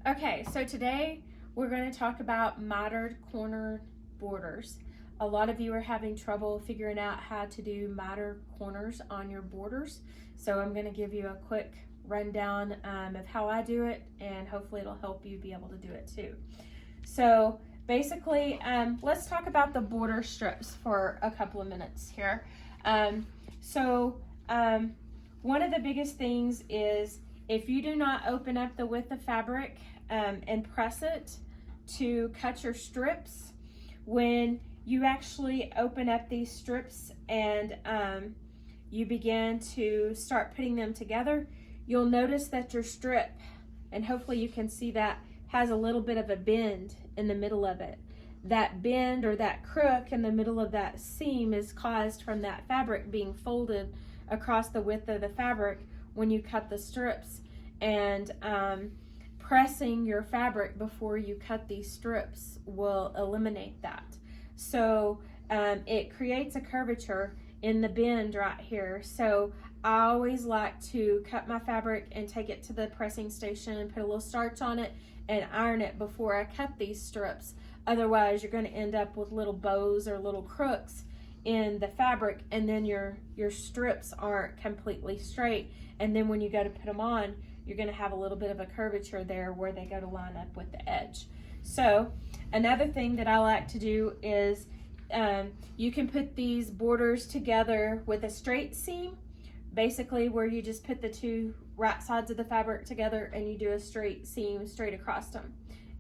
Okay, so today we're going to talk about mitered corner borders. A lot of you are having trouble figuring out how to do mitered corners on your borders. So I'm going to give you a quick rundown of how I do it, and hopefully it'll help you be able to do it too. So basically, let's talk about the border strips for a couple of minutes here. One of the biggest things is if you do not open up the width of fabric and press it to cut your strips, when you actually open up these strips and you begin to start putting them together, you'll notice that your strip, and hopefully you can see that, has a little bit of a bend in the middle of it. That bend or that crook in the middle of that seam is caused from that fabric being folded across the width of the fabric when you cut the strips, and pressing your fabric before you cut these strips will eliminate that. So it creates a curvature in the bend right here. So I always like to cut my fabric and take it to the pressing station and put a little starch on it and iron it before I cut these strips. Otherwise, you're going to end up with little bows or little crooks in the fabric, and then your strips aren't completely straight. And then when you go to put them on, you're going to have a little bit of a curvature there where they go to line up with the edge. So another thing that I like to do is you can put these borders together with a straight seam, basically where you just put the two right sides of the fabric together and you do a straight seam straight across them,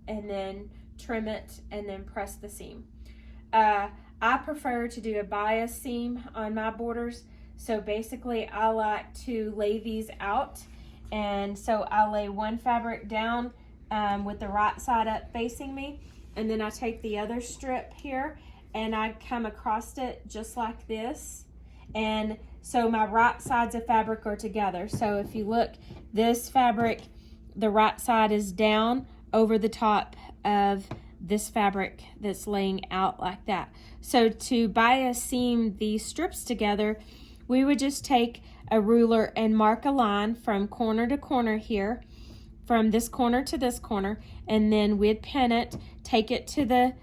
and then trim it and then press the seam. I prefer to do a bias seam on my borders. So basically I like to lay these out, and so I lay one fabric down with the right side up facing me, and then I take the other strip here and I come across it just like this, and so my right sides of fabric are together. So if you look, this fabric, the right side is down over the top of this fabric that's laying out like that. So to bias seam these strips together, we would just take a ruler and mark a line from corner to corner here, from this corner to this corner, and then we'd pin it, take it to the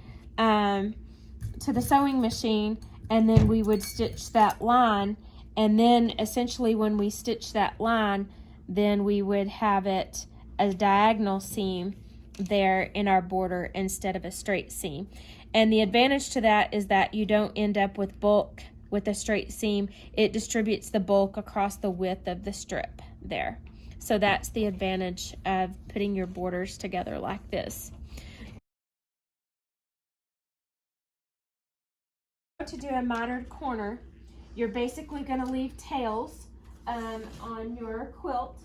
sewing machine, and then we would stitch that line. And then essentially when we stitch that line, then we would have it a diagonal seam there in our border instead of a straight seam. And the advantage to that is that you don't end up with bulk with a straight seam. It distributes the bulk across the width of the strip there. So that's the advantage of putting your borders together like this. To do a mitered corner, you're basically going to leave tails on your quilt.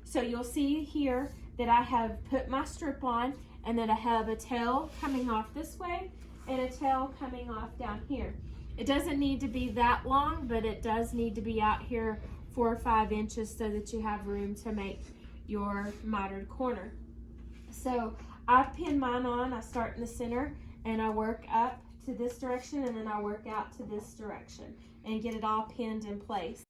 So you'll see here that I have put my strip on, and then I have a tail coming off this way and a tail coming off down here. It doesn't need to be that long, but it does need to be out here 4 or 5 inches so that you have room to make your mitered corner. So I pin mine on. I start in the center and I work up to this direction, and then I work out to this direction and get it all pinned in place.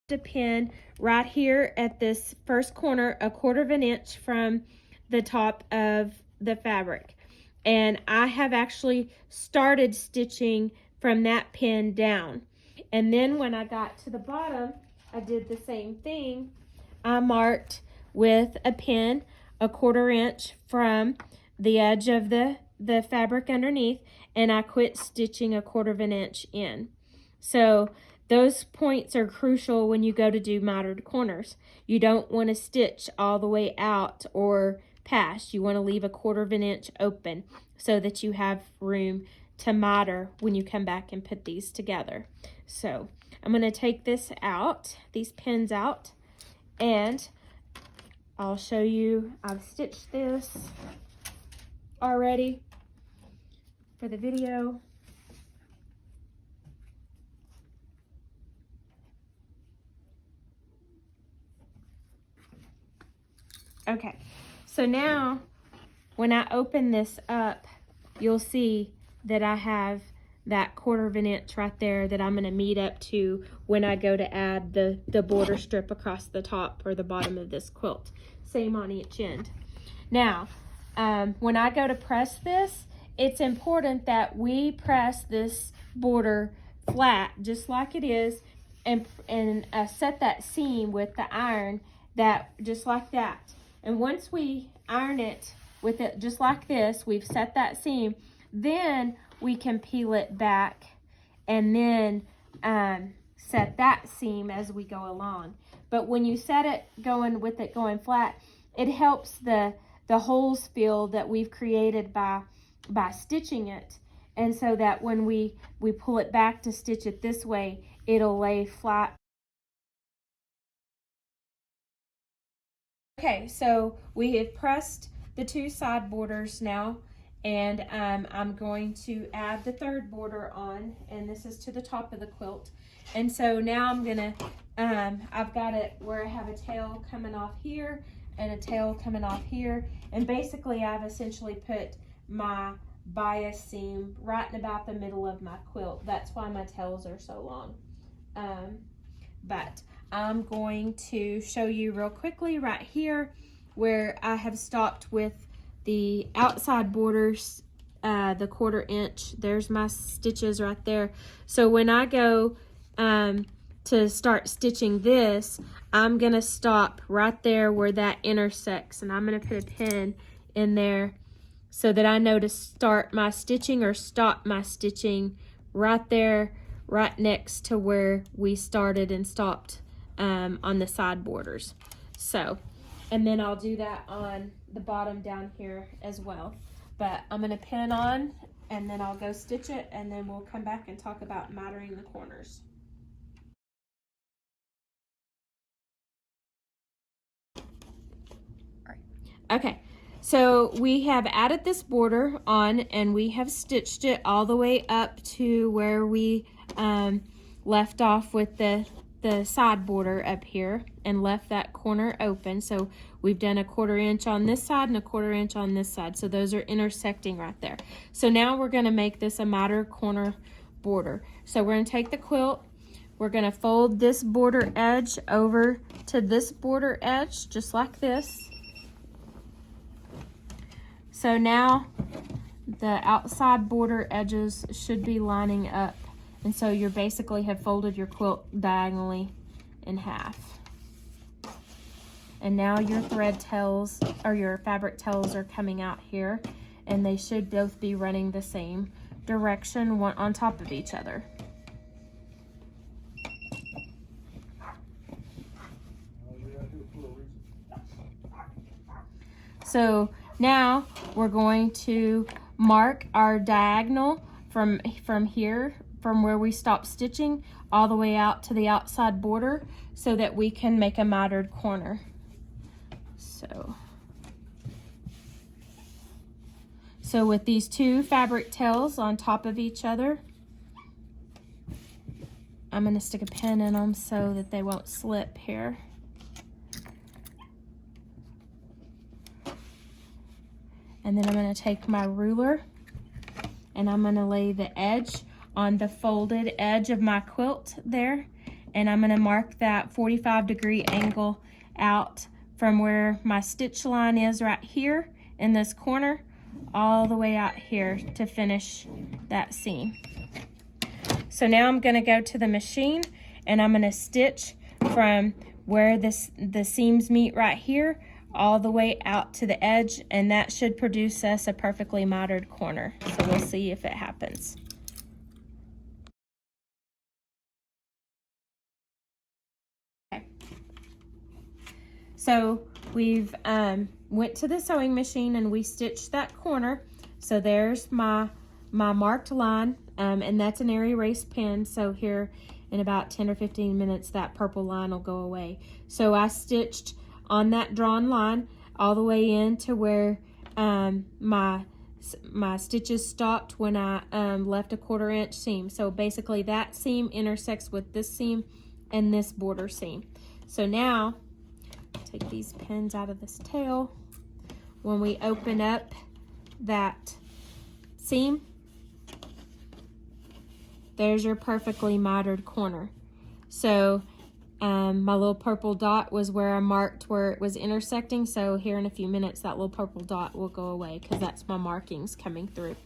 To pin right here at this first corner 1/4 inch from the top of the fabric, and I have actually started stitching from that pin down. And then when I got to the bottom, I did the same thing. I marked with a pin 1/4 inch from the edge of the fabric underneath, and I quit stitching 1/4 inch in. So those points are crucial when you go to do mitered corners. You don't want to stitch all the way out or past. You want to leave 1/4 inch open so that you have room to miter when you come back and put these together. So I'm going to take this out, these pins out, and I'll show you. I've stitched this already for the video. Okay, so now when I open this up, you'll see that I have that 1/4 of an inch right there that I'm going to meet up to when I go to add the border strip across the top or the bottom of this quilt. Same on each end. Now, when I go to press this, it's important that we press this border flat just like it is, and set that seam with the iron, that just like that. And once we iron it with it just like this, we've set that seam, then we can peel it back and then set that seam as we go along. But when you set it going flat, it helps the holes fill that we've created by stitching it, and so that when we pull it back to stitch it this way, it'll lay flat. Okay, so we have pressed the 2 side borders now, and I'm going to add the 3rd border on, and this is to the top of the quilt. And so now I'm gonna I've got it where I have a tail coming off here and a tail coming off here, and basically I've essentially put my bias seam right in about the middle of my quilt. That's why my tails are so long. But I'm going to show you real quickly right here where I have stopped with the outside borders, the 1/4 inch. There's my stitches right there. So when I go to start stitching this, I'm gonna stop right there where that intersects, and I'm gonna put a pin in there so that I know to start my stitching or stop my stitching right there, right next to where we started and stopped on the side borders. So, and then I'll do that on the bottom down here as well. But I'm gonna pin on, and then I'll go stitch it, and then we'll come back and talk about mitering the corners. Okay, so we have added this border on, and we have stitched it all the way up to where we left off with the side border up here, and left that corner open. So we've done a 1/4 inch on this side and a 1/4 inch on this side. So those are intersecting right there. So now we're gonna make this a miter corner border. So we're gonna take the quilt, we're gonna fold this border edge over to this border edge, just like this. So now the outside border edges should be lining up. And so you basically have folded your quilt diagonally in half. And now your thread tails, or your fabric tails, are coming out here, and they should both be running the same direction, one on top of each other. So now we're going to mark our diagonal from here, from where we stopped stitching, all the way out to the outside border, so that we can make a mitered corner. So with these 2 fabric tails on top of each other, I'm going to stick a pin in them so that they won't slip here. And then I'm going to take my ruler, and I'm going to lay the edge on the folded edge of my quilt there, and I'm going to mark that 45-degree angle out from where my stitch line is right here in this corner, all the way out here to finish that seam. So now I'm going to go to the machine, and I'm going to stitch from where the seams meet right here all the way out to the edge, and that should produce us a perfectly mitered corner. So we'll see if it happens. Okay. So we've went to the sewing machine and we stitched that corner. So there's my marked line, and that's an air erase pin. So here in about 10 or 15 minutes, that purple line will go away. So I stitched on that drawn line all the way in to where my stitches stopped when I left a 1/4 inch seam. So basically that seam intersects with this seam and this border seam. So now take these pins out of this tail. When we open up that seam, there's your perfectly mitered corner. So my little purple dot was where I marked where it was intersecting. So here in a few minutes, that little purple dot will go away because that's my markings coming through.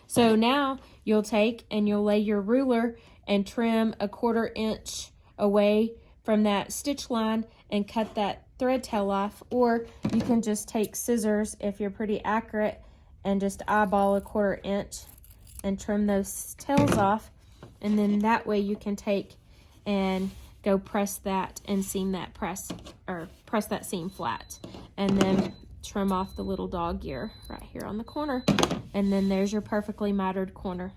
So now you'll take and you'll lay your ruler and trim a 1/4 inch away from that stitch line and cut that thread tail off. Or you can just take scissors if you're pretty accurate and just eyeball a 1/4 inch and trim those tails off. And then that way you can take and go press that and seam that press that seam flat, and then trim off the little dog ear right here on the corner, and then there's your perfectly mitered corner.